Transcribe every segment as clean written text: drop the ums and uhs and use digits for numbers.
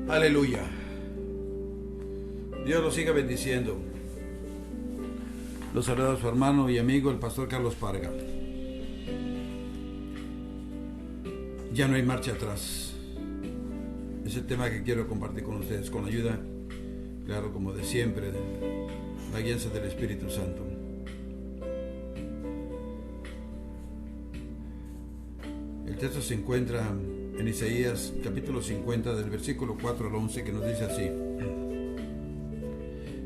Aleluya. Dios los siga bendiciendo. Los saluda su hermano y amigo, el pastor Carlos Parga. Ya no hay marcha atrás. Es el tema que quiero compartir con ustedes, con la ayuda, claro, como de siempre, de la guianza del Espíritu Santo. El texto se encuentra en Isaías capítulo 50 del versículo 4 al 11, que nos dice así: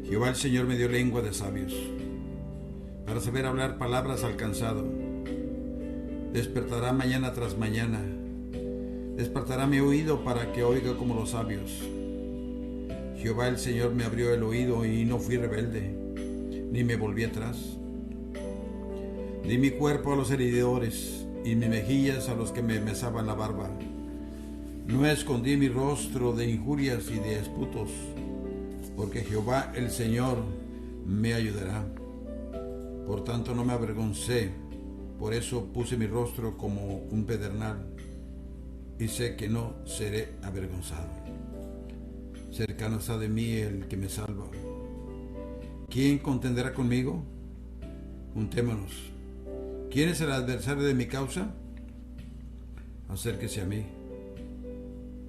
Jehová el Señor me dio lengua de sabios, para saber hablar palabras al cansado. Despertará mañana tras mañana, despertará mi oído para que oiga como los sabios. Jehová el Señor me abrió el oído y no fui rebelde, ni me volví atrás. Di mi cuerpo a los heridores y mis mejillas a los que me mesaban la barba. No escondí mi rostro de injurias y de disputos, porque Jehová el Señor me ayudará. Por tanto no me avergoncé, por eso puse mi rostro como un pedernal, y sé que no seré avergonzado. Cercano está de mí el que me salva. ¿Quién contenderá conmigo? Juntémonos. ¿Quién es el adversario de mi causa? Acérquese a mí.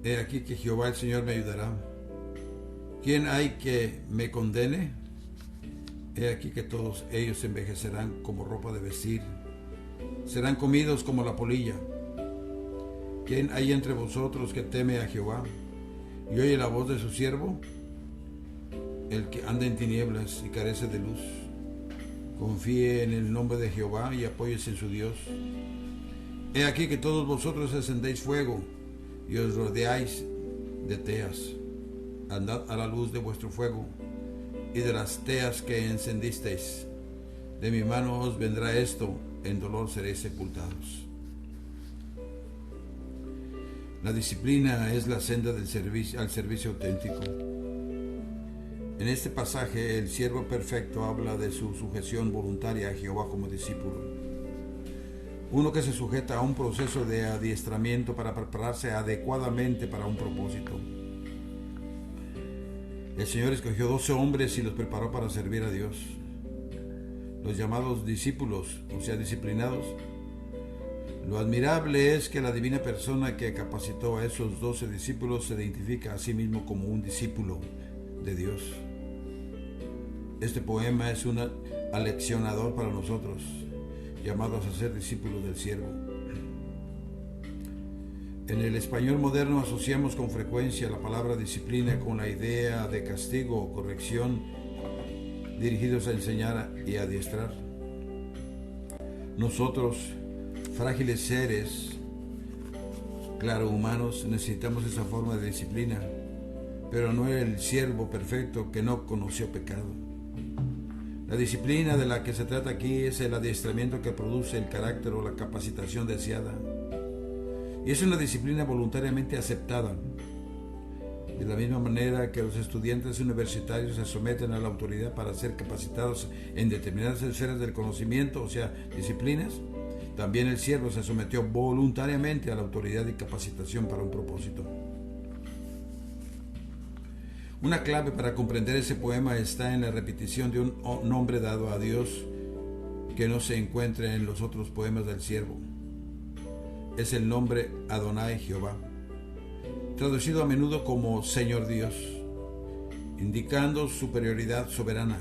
He aquí que Jehová el Señor me ayudará. ¿Quién hay que me condene? He aquí que todos ellos envejecerán como ropa de vestir, serán comidos como la polilla. ¿Quién hay entre vosotros que teme a Jehová y oye la voz de su siervo? El que anda en tinieblas y carece de luz, confíe en el nombre de Jehová y apóyese en su Dios. He aquí que todos vosotros encendéis fuego y os rodeáis de teas. Andad a la luz de vuestro fuego y de las teas que encendisteis. De mi mano os vendrá esto, en dolor seréis sepultados. La disciplina es la senda del servicio, al servicio auténtico. En este pasaje, el siervo perfecto habla de su sujeción voluntaria a Jehová como discípulo. Uno que se sujeta a un proceso de adiestramiento para prepararse adecuadamente para un propósito. El Señor escogió 12 hombres y los preparó para servir a Dios. Los llamados discípulos, o sea, disciplinados. Lo admirable es que la divina persona que capacitó a esos 12 discípulos se identifica a sí mismo como un discípulo de Dios. Este poema es un aleccionador para nosotros, llamados a ser discípulos del siervo. En el español moderno asociamos con frecuencia la palabra disciplina con la idea de castigo o corrección dirigidos a enseñar y adiestrar. Nosotros, frágiles seres, claro, humanos, necesitamos esa forma de disciplina, pero no el siervo perfecto que no conoció pecado. La disciplina de la que se trata aquí es el adiestramiento que produce el carácter o la capacitación deseada. Y es una disciplina voluntariamente aceptada. De la misma manera que los estudiantes universitarios se someten a la autoridad para ser capacitados en determinadas esferas del conocimiento, o sea, disciplinas, también el siervo se sometió voluntariamente a la autoridad y capacitación para un propósito. Una clave para comprender ese poema está en la repetición de un nombre dado a Dios que no se encuentra en los otros poemas del siervo. Es el nombre Adonai Jehová, traducido a menudo como Señor Dios, indicando superioridad soberana.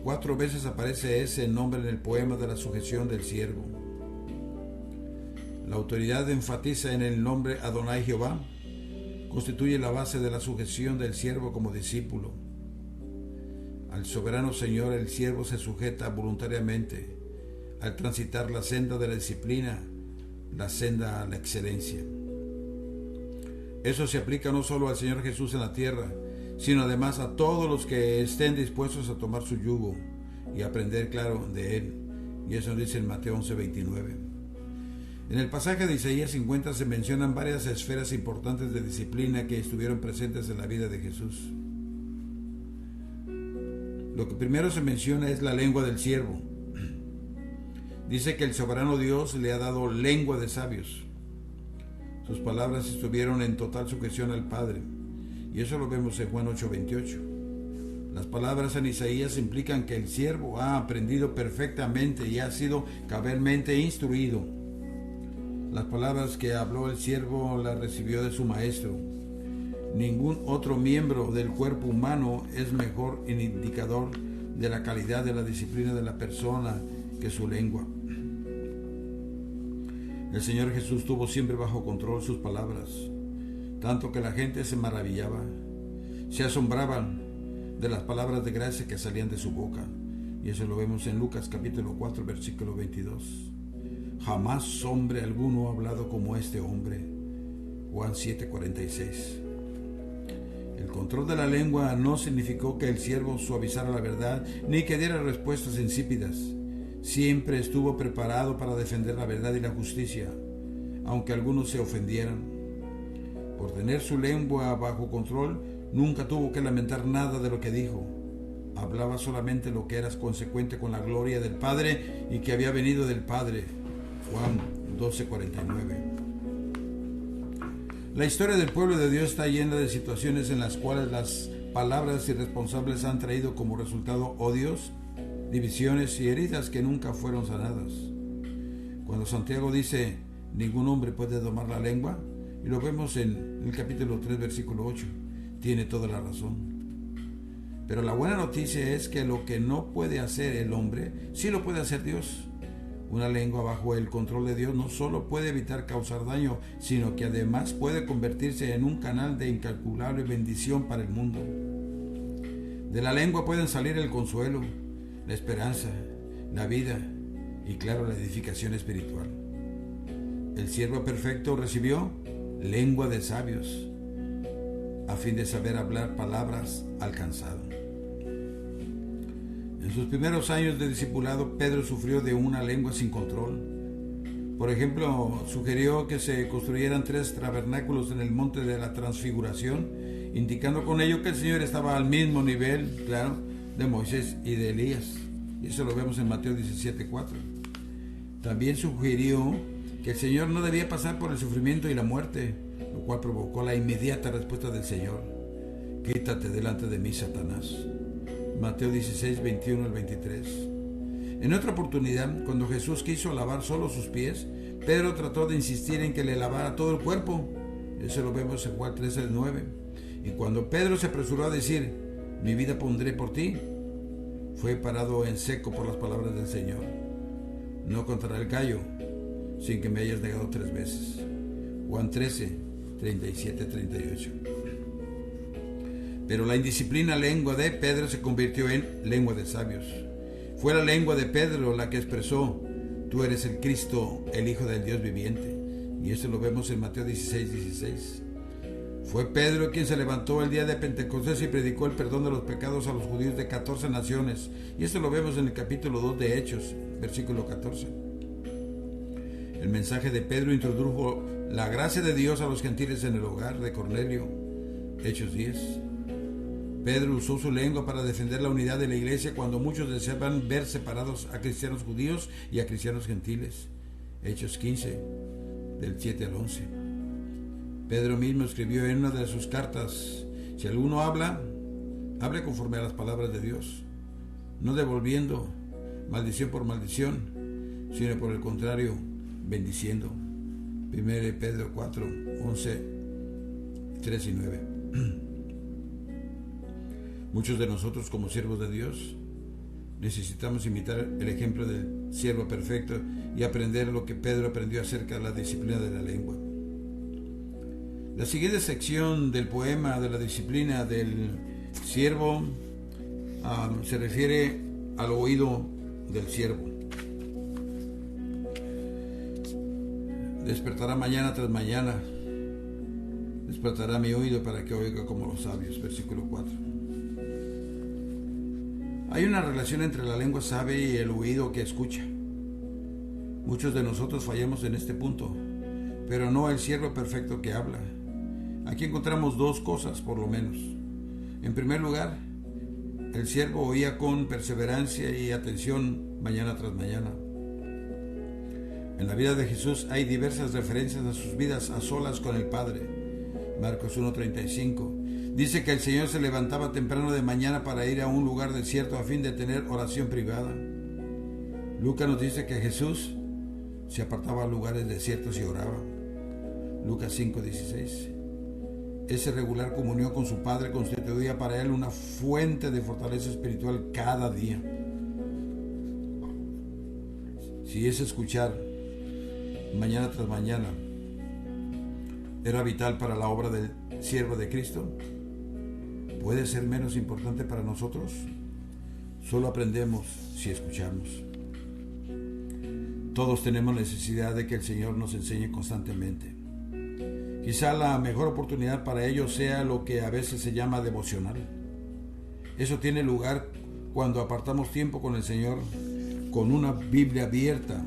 4 veces aparece ese nombre en el poema de la sujeción del siervo. La autoridad enfatiza en el nombre Adonai Jehová, constituye la base de la sujeción del siervo como discípulo. Al soberano Señor el siervo se sujeta voluntariamente al transitar la senda de la disciplina, la senda a la excelencia. Eso se aplica no solo al Señor Jesús en la tierra, sino además a todos los que estén dispuestos a tomar su yugo y aprender, claro, de Él. Y eso dice en Mateo 11:29. En el pasaje de Isaías 50 se mencionan varias esferas importantes de disciplina que estuvieron presentes en la vida de Jesús. Lo que primero se menciona es la lengua del siervo. Dice que el soberano Dios le ha dado lengua de sabios. Sus palabras estuvieron en total sujeción al Padre, Y eso lo vemos en Juan 8:28. Las palabras en Isaías implican que el siervo ha aprendido perfectamente y ha sido cabalmente instruido. Las palabras que habló el siervo las recibió de su maestro. Ningún otro miembro del cuerpo humano es mejor indicador de la calidad de la disciplina de la persona que su lengua. El Señor Jesús tuvo siempre bajo control sus palabras, tanto que la gente se maravillaba, se asombraban de las palabras de gracia que salían de su boca. Y eso lo vemos en Lucas capítulo 4, versículo 22. Jamás hombre alguno ha hablado como este hombre. Juan 7:46. El control de la lengua no significó que el siervo suavizara la verdad ni que diera respuestas insípidas. Siempre estuvo preparado para defender la verdad y la justicia, aunque algunos se ofendieran. Por tener su lengua bajo control, nunca tuvo que lamentar nada de lo que dijo. Hablaba solamente lo que era consecuente con la gloria del Padre y que había venido del Padre. Juan 12:49. La historia del pueblo de Dios está llena de situaciones en las cuales las palabras irresponsables han traído como resultado odios, divisiones y heridas que nunca fueron sanadas. Cuando Santiago dice, ningún hombre puede domar la lengua, y lo vemos en el capítulo 3, versículo 8, tiene toda la razón. Pero la buena noticia es que lo que no puede hacer el hombre, sí lo puede hacer Dios. Una lengua bajo el control de Dios no solo puede evitar causar daño, sino que además puede convertirse en un canal de incalculable bendición para el mundo. De la lengua pueden salir el consuelo, la esperanza, la vida y claro, la edificación espiritual. El siervo perfecto recibió lengua de sabios, a fin de saber hablar palabras alcanzado. En sus primeros años de discipulado, Pedro sufrió de una lengua sin control. Por ejemplo, sugirió que se construyeran 3 tabernáculos en el monte de la Transfiguración, indicando con ello que el Señor estaba al mismo nivel, claro, de Moisés y de Elías. Y eso lo vemos en Mateo 17:4. También sugirió que el Señor no debía pasar por el sufrimiento y la muerte, lo cual provocó la inmediata respuesta del Señor: quítate delante de mí, Satanás. Mateo 16, 21 al 23. En otra oportunidad, cuando Jesús quiso lavar solo sus pies, Pedro trató de insistir en que le lavara todo el cuerpo. Eso lo vemos en Juan 13, 9. Y cuando Pedro se apresuró a decir, mi vida pondré por ti, fue parado en seco por las palabras del Señor: no contará el gallo sin que me hayas negado 3 veces. Juan 13, 37, 38. Pero la indisciplina lengua de Pedro se convirtió en lengua de sabios. Fue la lengua de Pedro la que expresó, tú eres el Cristo, el Hijo del Dios viviente. Y eso lo vemos en Mateo 16, 16. Fue Pedro quien se levantó el día de Pentecostés y predicó el perdón de los pecados a los judíos de 14 naciones. Y eso lo vemos en el capítulo 2 de Hechos, versículo 14. El mensaje de Pedro introdujo la gracia de Dios a los gentiles en el hogar de Cornelio. Hechos 10. Pedro usó su lengua para defender la unidad de la iglesia cuando muchos deseaban ver separados a cristianos judíos y a cristianos gentiles. Hechos 15, del 7 al 11. Pedro mismo escribió en una de sus cartas, si alguno habla, hable conforme a las palabras de Dios, no devolviendo maldición por maldición, sino por el contrario, bendiciendo. 1 Pedro 4, 11, 3 y 9. Muchos de nosotros como siervos de Dios necesitamos imitar el ejemplo del siervo perfecto y aprender lo que Pedro aprendió acerca de la disciplina de la lengua. La siguiente sección del poema de la disciplina del siervo se refiere al oído del siervo. Despertará mañana tras mañana, despertará mi oído para que oiga como los sabios. Versículo 4. Hay una relación entre la lengua sabia y el oído que escucha. Muchos de nosotros fallamos en este punto, pero no el siervo perfecto que habla. Aquí encontramos 2 cosas, por lo menos. En primer lugar, el siervo oía con perseverancia y atención mañana tras mañana. En la vida de Jesús hay diversas referencias a sus vidas a solas con el Padre. Marcos 1:35. Dice que el Señor se levantaba temprano de mañana para ir a un lugar desierto a fin de tener oración privada. Lucas nos dice que Jesús se apartaba a lugares desiertos y oraba. Lucas 5:16. Esa regular comunión con su Padre constituía para él una fuente de fortaleza espiritual cada día. Si ese escuchar mañana tras mañana era vital para la obra del siervo de Cristo, ¿puede ser menos importante para nosotros? Solo aprendemos si escuchamos. Todos tenemos necesidad de que el Señor nos enseñe constantemente. Quizá la mejor oportunidad para ello sea lo que a veces se llama devocional. Eso tiene lugar cuando apartamos tiempo con el Señor, con una Biblia abierta,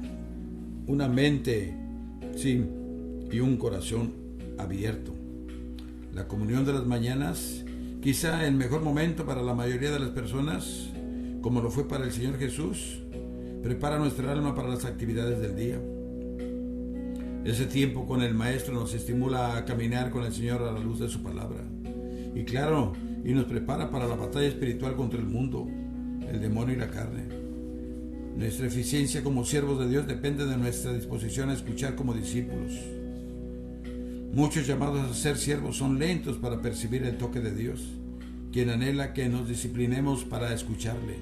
una mente, sí, y un corazón abierto. La comunión de las mañanas, quizá el mejor momento para la mayoría de las personas, como lo fue para el Señor Jesús, prepara nuestra alma para las actividades del día. Ese tiempo con el Maestro nos estimula a caminar con el Señor a la luz de su palabra. Y claro, y nos prepara para la batalla espiritual contra el mundo, el demonio y la carne. Nuestra eficiencia como siervos de Dios depende de nuestra disposición a escuchar como discípulos. Muchos llamados a ser siervos son lentos para percibir el toque de Dios, quien anhela que nos disciplinemos para escucharle.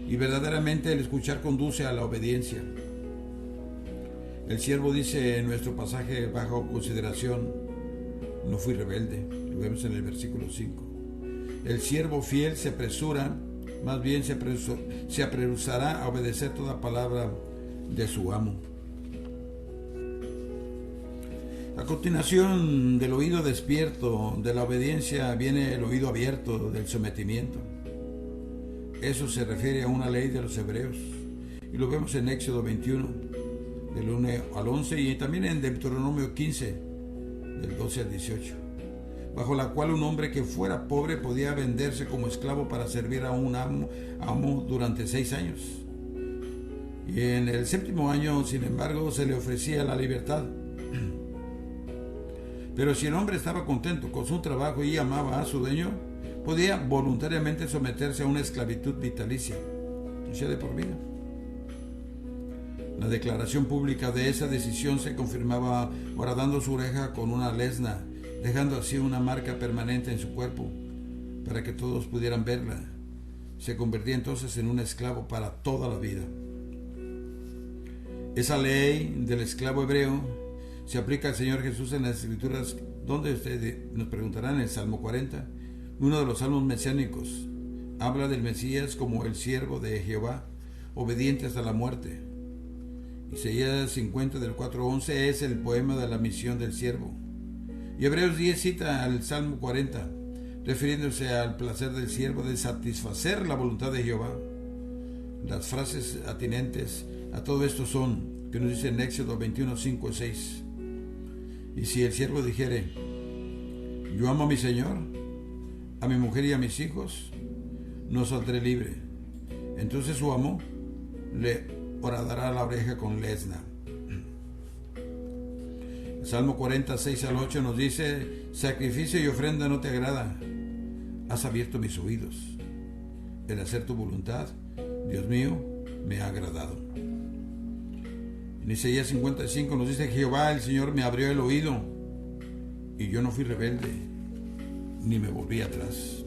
Y verdaderamente el escuchar conduce a la obediencia. El siervo dice en nuestro pasaje bajo consideración, no fui rebelde, lo vemos en el versículo 5. El siervo fiel se apresura, más bien se apresurará a obedecer toda palabra de su amo. A continuación del oído despierto, de la obediencia, viene el oído abierto del sometimiento. Eso se refiere a una ley de los hebreos, y lo vemos en Éxodo 21, del 1 al 11, y también en Deuteronomio 15, del 12 al 18, bajo la cual un hombre que fuera pobre podía venderse como esclavo para servir a un amo durante 6 años. Y en el 7º año, sin embargo, se le ofrecía la libertad. Pero si el hombre estaba contento con su trabajo y amaba a su dueño, podía voluntariamente someterse a una esclavitud vitalicia, o sea, de por vida. La declaración pública de esa decisión se confirmaba horadando su oreja con una lesna, dejando así una marca permanente en su cuerpo, para que todos pudieran verla. Se convertía entonces en un esclavo para toda la vida. Esa ley del esclavo hebreo se aplica al Señor Jesús en las Escrituras, donde ustedes nos preguntarán en el Salmo 40, uno de los salmos mesiánicos. Habla del Mesías como el siervo de Jehová, obediente hasta la muerte. Isaías 50 del 4:11 es el poema de la misión del siervo. Y Hebreos 10 cita al Salmo 40, refiriéndose al placer del siervo de satisfacer la voluntad de Jehová. Las frases atinentes a todo esto son, que nos dice en Éxodo 21, 5 y 6. Y si el siervo dijere, yo amo a mi Señor, a mi mujer y a mis hijos, no saldré libre. Entonces su amo le horadará la oreja con lesna. El Salmo 46 al 8 nos dice, sacrificio y ofrenda no te agrada, has abierto mis oídos. El hacer tu voluntad, Dios mío, me ha agradado. En Isaías 55 nos dice, Jehová el Señor me abrió el oído, y yo no fui rebelde, ni me volví atrás.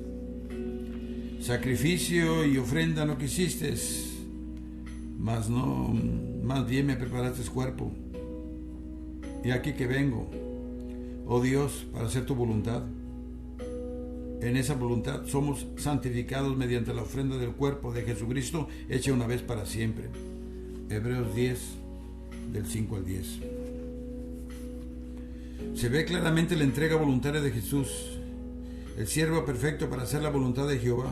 Sacrificio y ofrenda no quisiste, más bien me preparaste cuerpo. Y aquí que vengo, oh Dios, para hacer tu voluntad. En esa voluntad somos santificados mediante la ofrenda del cuerpo de Jesucristo, hecha una vez para siempre. Hebreos 10, del 5 al 10. Se ve claramente la entrega voluntaria de Jesús, el siervo perfecto para hacer la voluntad de Jehová.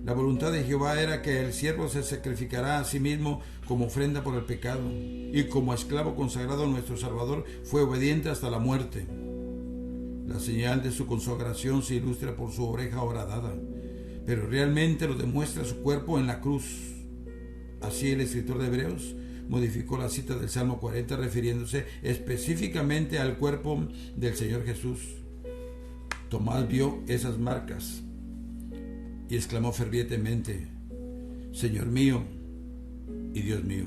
La voluntad de Jehová era que el siervo se sacrificará a sí mismo como ofrenda por el pecado, y como esclavo consagrado a nuestro Salvador fue obediente hasta la muerte. La señal de su consagración se ilustra por su oreja horadada, pero realmente lo demuestra su cuerpo en la cruz. Así el escritor de Hebreos modificó la cita del Salmo 40 refiriéndose específicamente al cuerpo del Señor Jesús. Tomás vio esas marcas y exclamó fervientemente: Señor mío y Dios mío.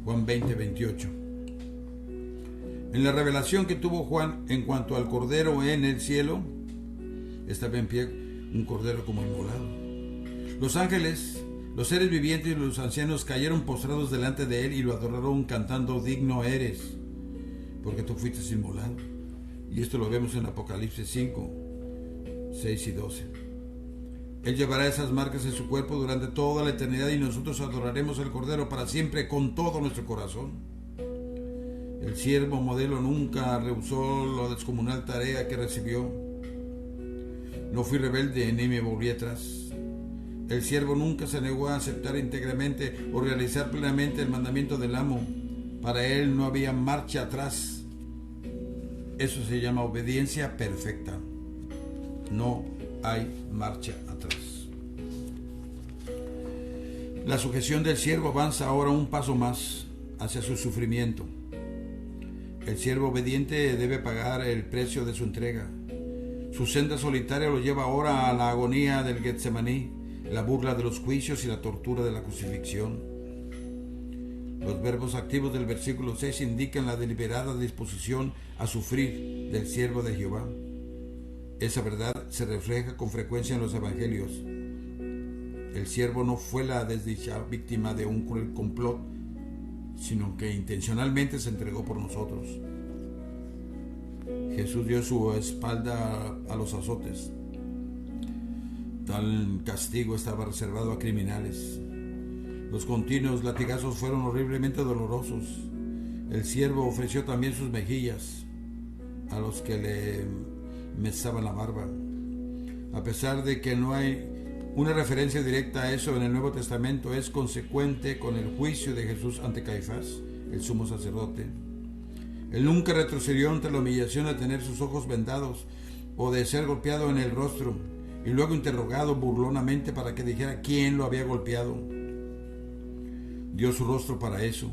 Juan 20:28. En la revelación que tuvo Juan en cuanto al Cordero en el cielo, estaba en pie un Cordero como inmolado. Los ángeles, los seres vivientes y los ancianos cayeron postrados delante de él y lo adoraron cantando: digno eres, porque tú fuiste inmolado. Y esto lo vemos en Apocalipsis 5, 6 y 12. Él llevará esas marcas en su cuerpo durante toda la eternidad y nosotros adoraremos al Cordero para siempre con todo nuestro corazón. El siervo modelo nunca rehusó la descomunal tarea que recibió. No fui rebelde ni me volví atrás. El siervo nunca se negó a aceptar íntegramente o realizar plenamente el mandamiento del amo. Para él no había marcha atrás. Eso se llama obediencia perfecta. No hay marcha atrás. La sujeción del siervo avanza ahora un paso más hacia su sufrimiento. El siervo obediente debe pagar el precio de su entrega. Su senda solitaria lo lleva ahora a la agonía del Getsemaní, la burla de los juicios y la tortura de la crucifixión. Los verbos activos del versículo 6 indican la deliberada disposición a sufrir del siervo de Jehová. Esa verdad se refleja con frecuencia en los evangelios. El siervo no fue la desdichada víctima de un cruel complot, sino que intencionalmente se entregó por nosotros. Jesús dio su espalda a los azotes. Tal castigo estaba reservado a criminales. Los continuos latigazos fueron horriblemente dolorosos. El siervo ofreció también sus mejillas a los que le mesaban la barba. A pesar de que no hay una referencia directa a eso en el Nuevo Testamento, es consecuente con el juicio de Jesús ante Caifás, el sumo sacerdote. Él nunca retrocedió ante la humillación de tener sus ojos vendados o de ser golpeado en el rostro y luego interrogado burlonamente para que dijera quién lo había golpeado. Dio su rostro para eso,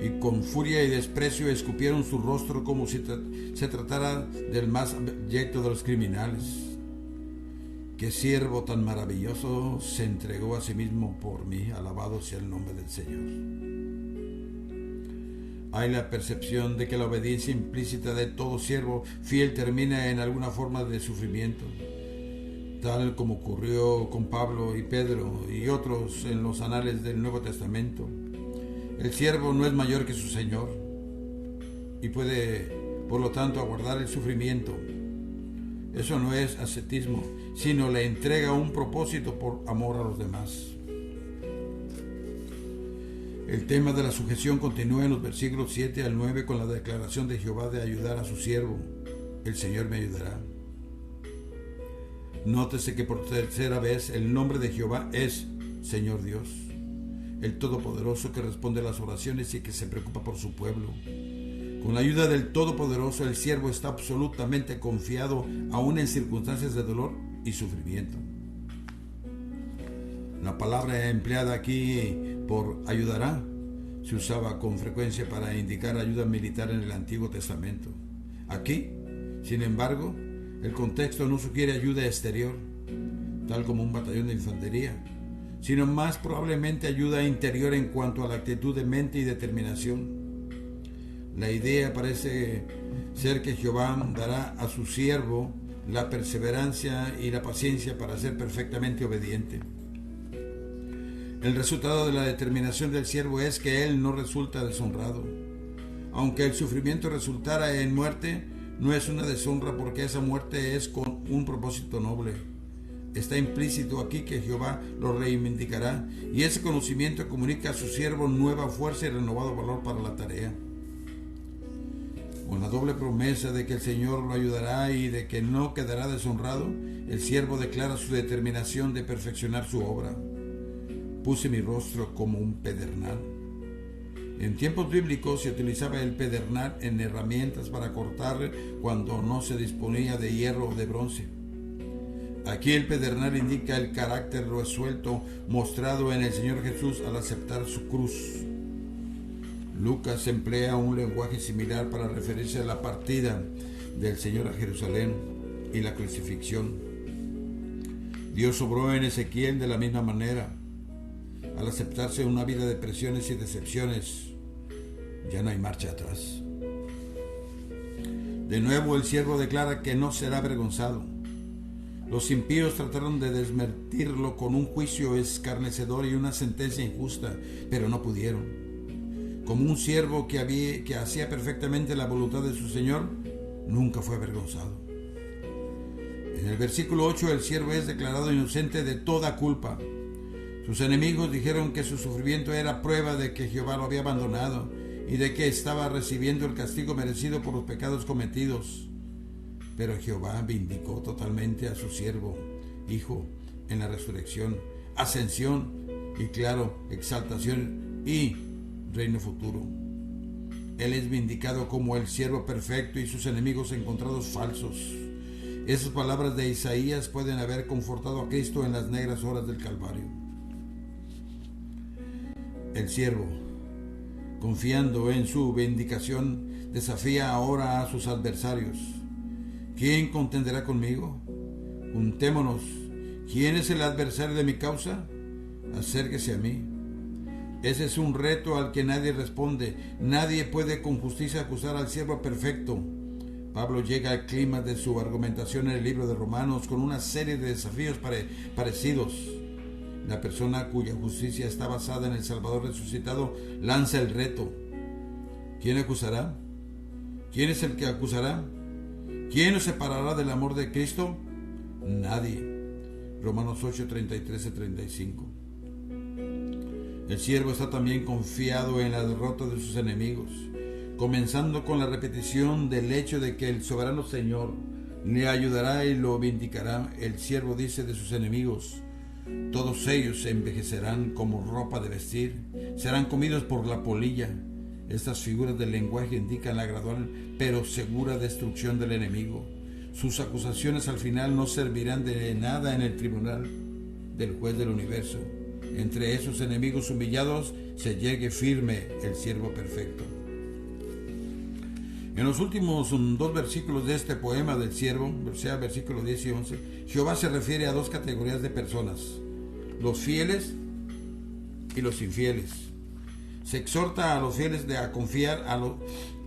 y con furia y desprecio escupieron su rostro como si se tratara del más abyecto de los criminales. ¡Qué siervo tan maravilloso se entregó a sí mismo por mí! Alabado sea el nombre del Señor. Hay la percepción de que la obediencia implícita de todo siervo fiel termina en alguna forma de sufrimiento, tal como ocurrió con Pablo y Pedro y otros en los anales del Nuevo Testamento. El siervo no es mayor que su Señor y puede, por lo tanto, aguardar el sufrimiento. Eso no es ascetismo, sino la entrega a un propósito por amor a los demás. El tema de la sujeción continúa en los versículos 7 al 9 con la declaración de Jehová de ayudar a su siervo. El Señor me ayudará. Nótese que por tercera vez el nombre de Jehová es Señor Dios, el Todopoderoso que responde a las oraciones y que se preocupa por su pueblo. Con la ayuda del Todopoderoso, el siervo está absolutamente confiado aún en circunstancias de dolor y sufrimiento. La palabra empleada aquí por ayudará se usaba con frecuencia para indicar ayuda militar en el Antiguo Testamento. Aquí, sin embargo, el contexto no sugiere ayuda exterior, tal como un batallón de infantería, sino más probablemente ayuda interior en cuanto a la actitud de mente y determinación. La idea parece ser que Jehová dará a su siervo la perseverancia y la paciencia para ser perfectamente obediente. El resultado de la determinación del siervo es que él no resulta deshonrado. Aunque el sufrimiento resultara en muerte, no es una deshonra porque esa muerte es con un propósito noble. Está implícito aquí que Jehová lo reivindicará y ese conocimiento comunica a su siervo nueva fuerza y renovado valor para la tarea. Con la doble promesa de que el Señor lo ayudará y de que no quedará deshonrado, el siervo declara su determinación de perfeccionar su obra. Puse mi rostro como un pedernal. En tiempos bíblicos se utilizaba el pedernal en herramientas para cortar cuando no se disponía de hierro o de bronce. Aquí el pedernal indica el carácter resuelto mostrado en el Señor Jesús al aceptar su cruz. Lucas emplea un lenguaje similar para referirse a la partida del Señor a Jerusalén. y la crucifixión. Dios obró en Ezequiel de la misma manera. Al aceptarse una vida de presiones y decepciones, ya no hay marcha atrás. De nuevo el siervo declara que no será avergonzado. Los impíos trataron de desmentirlo con un juicio escarnecedor y una sentencia injusta, pero no pudieron. Como un siervo que hacía perfectamente la voluntad de su Señor, nunca fue avergonzado. En el versículo 8, el siervo es declarado inocente de toda culpa. Sus enemigos dijeron que su sufrimiento era prueba de que Jehová lo había abandonado y de que estaba recibiendo el castigo merecido por los pecados cometidos. Pero Jehová vindicó totalmente a su siervo, hijo, en la resurrección, ascensión y, claro, exaltación y reino futuro. Él es vindicado como el siervo perfecto y sus enemigos encontrados falsos. Esas palabras de Isaías pueden haber confortado a Cristo en las negras horas del Calvario. El siervo, confiando en su vindicación, desafía ahora a sus adversarios. ¿Quién contenderá conmigo? Juntémonos. ¿Quién es el adversario de mi causa? Acérquese a mí. Ese es un reto al que nadie responde. Nadie puede con justicia acusar al siervo perfecto. Pablo llega al clima de su argumentación en el libro de Romanos con una serie de desafíos parecidos. La persona cuya justicia está basada en el Salvador resucitado lanza el reto. ¿Quién acusará? ¿Quién es el que acusará? ¿Quién nos separará del amor de Cristo? Nadie. Romanos 8, 33-35. El siervo está también confiado en la derrota de sus enemigos, comenzando con la repetición del hecho de que el soberano Señor le ayudará y lo vindicará. El siervo dice de sus enemigos: todos ellos se envejecerán como ropa de vestir, serán comidos por la polilla. Estas figuras del lenguaje indican la gradual pero segura destrucción del enemigo. Sus acusaciones al final no servirán de nada en el tribunal del juez del universo. Entre esos enemigos humillados se llegue firme el siervo perfecto. En los últimos dos versículos de este poema del siervo, o sea, versículos 10 y 11, Jehová se refiere a dos categorías de personas: los fieles y los infieles. Se exhorta a los fieles a confiar, a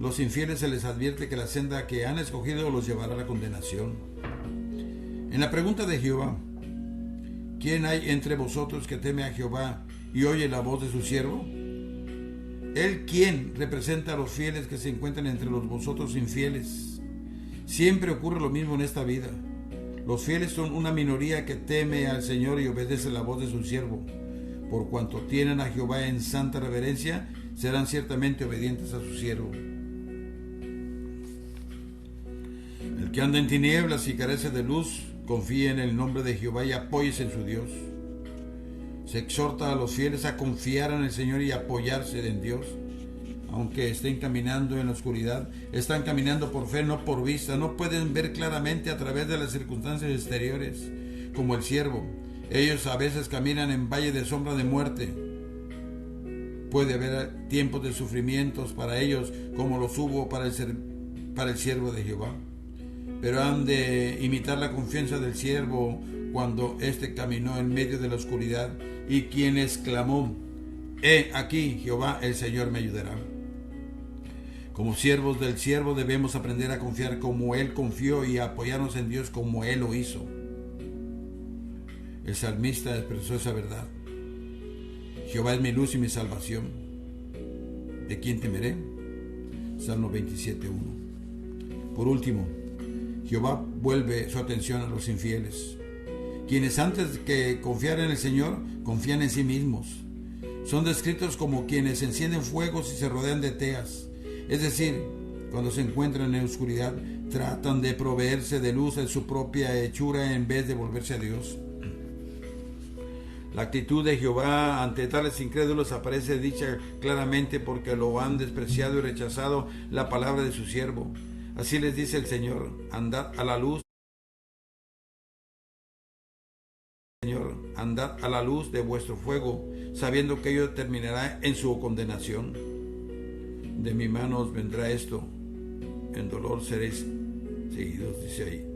los infieles se les advierte que la senda que han escogido los llevará a la condenación. En la pregunta de Jehová: ¿quién hay entre vosotros que teme a Jehová y oye la voz de su siervo? ¿Él quién representa a los fieles que se encuentran entre los vosotros infieles? Siempre ocurre lo mismo en esta vida. Los fieles son una minoría que teme al Señor y obedece la voz de su siervo. Por cuanto tienen a Jehová en santa reverencia, serán ciertamente obedientes a su siervo. El que anda en tinieblas y carece de luz, confíe en el nombre de Jehová y apóyese en su Dios. Se exhorta a los fieles a confiar en el Señor y apoyarse en Dios. Aunque estén caminando en la oscuridad, están caminando por fe, no por vista. No pueden ver claramente a través de las circunstancias exteriores, como el siervo. Ellos a veces caminan en valle de sombra de muerte. Puede haber tiempos de sufrimientos para ellos, como los hubo para el siervo de Jehová. Pero han de imitar la confianza del siervo cuando éste caminó en medio de la oscuridad y quien exclamó: He aquí, Jehová el Señor me ayudará. Como siervos del siervo debemos aprender a confiar como Él confió y a apoyarnos en Dios como Él lo hizo. El salmista expresó esa verdad: Jehová es mi luz y mi salvación. ¿De quién temeré? Salmo 27:1. Por último, Jehová vuelve su atención a los infieles, quienes antes que confiar en el Señor, confían en sí mismos. Son descritos como quienes encienden fuegos y se rodean de teas. Es decir, cuando se encuentran en oscuridad, tratan de proveerse de luz en su propia hechura en vez de volverse a Dios. La actitud de Jehová ante tales incrédulos aparece dicha claramente porque lo han despreciado y rechazado la palabra de su siervo. Así les dice el Señor: andad a la luz. Señor, andad a la luz de vuestro fuego, sabiendo que ello terminará en su condenación. De mi mano os vendrá esto, en dolor seréis seguidos, dice ahí.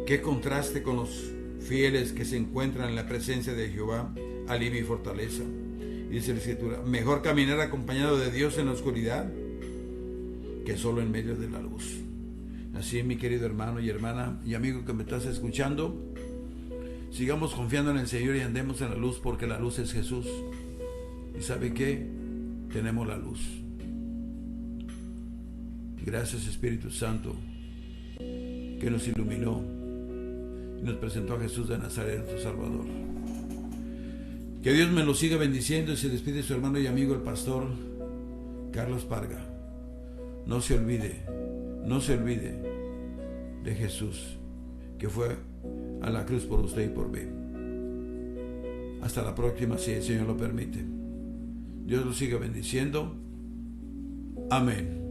Qué contraste con los fieles que se encuentran en la presencia de Jehová, alivio y fortaleza. Dice la Escritura, mejor caminar acompañado de Dios en la oscuridad que solo en medio de la luz. Así, mi querido hermano y hermana y amigo que me estás escuchando, sigamos confiando en el Señor y andemos en la luz, porque la luz es Jesús. ¿Y sabe qué? Tenemos la luz. Gracias, Espíritu Santo, que nos iluminó y nos presentó a Jesús de Nazaret, nuestro Salvador. Que Dios me lo siga bendiciendo, y se despide su hermano y amigo el pastor Carlos Parga. No se olvide de Jesús, que fue a la cruz por usted y por mí. Hasta la próxima, si el Señor lo permite. Dios lo siga bendiciendo. Amén.